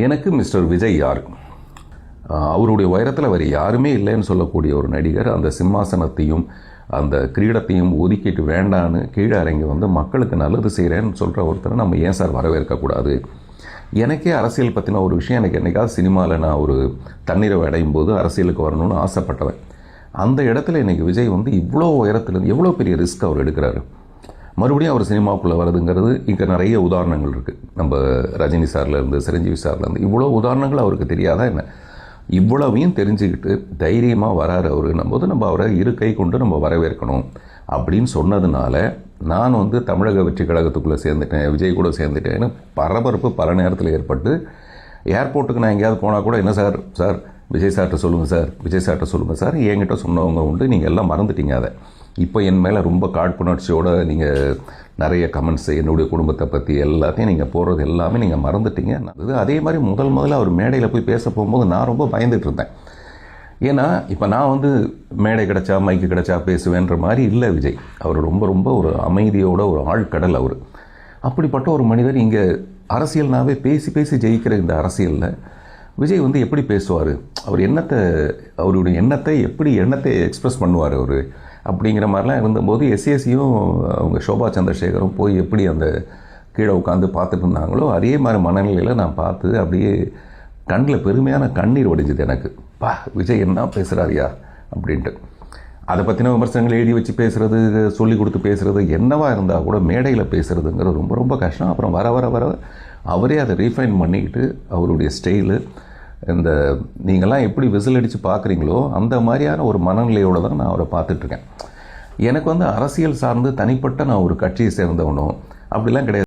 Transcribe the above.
எனக்கு மிஸ்டர் விஜய் யார்? அவருடைய உயரத்தில் வேறு யாருமே இல்லைன்னு சொல்லக்கூடிய ஒரு நடிகர். அந்த சிம்மாசனத்தையும் அந்த கிரீடத்தையும் ஒதுக்கிட்டு வேண்டான்னு கீழே இறங்கி வந்து மக்களுக்கு நல்லது செய்கிறேன்னு சொல்கிற ஒருத்தரை நம்ம ஏன் சார் வரவேற்கக்கூடாது? எனக்கே அரசியல் பற்றின ஒரு விஷயம், எனக்கு என்றைக்காவது சினிமாவில் நான் ஒரு தண்ணீரை அடையும் போது அரசியலுக்கு வரணும்னு ஆசைப்பட்டவன். அந்த இடத்துல இன்றைக்கி விஜய் வந்து இவ்வளோ உயரத்துலேருந்து எவ்வளோ பெரிய ரிஸ்க் அவர் எடுக்கிறாரு. மறுபடியும் அவர் சினிமாவுக்குள்ளே வருதுங்கிறது இங்கே நிறைய உதாரணங்கள் இருக்குது. நம்ம ரஜினி சார்லேருந்து சிரஞ்சீவி சார்லேருந்து இவ்வளோ உதாரணங்கள் அவருக்கு தெரியாதா என்ன? இவ்வளவையும் தெரிஞ்சுக்கிட்டு தைரியமாக வராரு அவருன்னும் போது நம்ம அவரை இரு கை கொண்டு நம்ம வரவேற்கணும் அப்படின்னு சொன்னதுனால நான் வந்து தமிழக வெற்றி கழகத்துக்குள்ளே சேர்ந்துட்டேன், விஜய் கூட சேர்ந்துட்டேன்னு பரபரப்பு பல நேரத்தில் ஏற்பட்டு ஏர்போர்ட்டுக்கு நான் எங்கேயாவது போனால் கூட என்ன சார் சார் விஜய் சார்கிட்ட சொல்லுங்கள் சார், விஜய் சார்கிட்ட சொல்லுங்கள் சார், என்கிட்ட சொன்னவங்க உண்டு, நீங்கள் எல்லாம் மறந்துட்டீங்க. அதை இப்போ என் மேலே ரொம்ப காழ்ப்புணர்ச்சியோடு நீங்கள் நிறைய கமெண்ட்ஸ் என்னுடைய குடும்பத்தை பற்றி எல்லாத்தையும் நீங்கள் போடுறது எல்லாமே நீங்கள் மறந்துட்டீங்க. அதே மாதிரி முதல்ல அவர் மேடையில் போய் பேச போகும்போது நான் ரொம்ப பயந்துட்டு இருந்தேன். ஏன்னா இப்போ நான் வந்து மேடை கிடச்சா மைக்கு கிடச்சா பேசுவேன்ற மாதிரி இல்லை விஜய். அவர் ரொம்ப ஒரு அமைதியோட ஒரு ஆழ்கடல் அவர். அப்படிப்பட்ட ஒரு மனிதர் இங்கே அரசியல்னாவே பேசி பேசி ஜெயிக்கிற இந்த அரசியலில் விஜய் வந்து எப்படி பேசுவார்? அவர் அவருடைய எண்ணத்தை எக்ஸ்பிரஸ் பண்ணுவார் அவர் அப்படிங்கிற மாதிரிலாம் இருந்தபோது எஸ்சிஎஸ்சியும் அவங்க சோபா சந்திரசேகரும் போய் எப்படி அந்த கீழே உட்காந்து பார்த்துட்டு இருந்தாங்களோ அதே மாதிரி மனநிலையில் நான் பார்த்து அப்படியே கண்ணில் பெருமையான கண்ணீர் வடிஞ்சுது எனக்கு. விஜய் என்ன பேசுகிறாரியா அப்படின்ட்டு. அதை பற்றின விமர்சனங்கள் எழுதி வச்சு பேசுகிறது, சொல்லி கொடுத்து பேசுகிறது, என்னவா இருந்தால் கூட மேடையில் பேசுகிறதுங்கிறது ரொம்ப கஷ்டம். அப்புறம் வர அவரே அதை ரீஃபைன் பண்ணிக்கிட்டு அவருடைய ஸ்டைலு, இந்த நீங்கள்லாம் எப்படி விசில் அடித்து பார்க்குறீங்களோ அந்த மாதிரியான ஒரு மனநிலையோடு தான் நான் அவரை பார்த்துட்ருக்கேன். எனக்கு வந்து அரசியல் சார்ந்து தனிப்பட்ட நான் ஒரு கட்சியை சேர்ந்தவனோ அப்படிலாம் கிடையாது.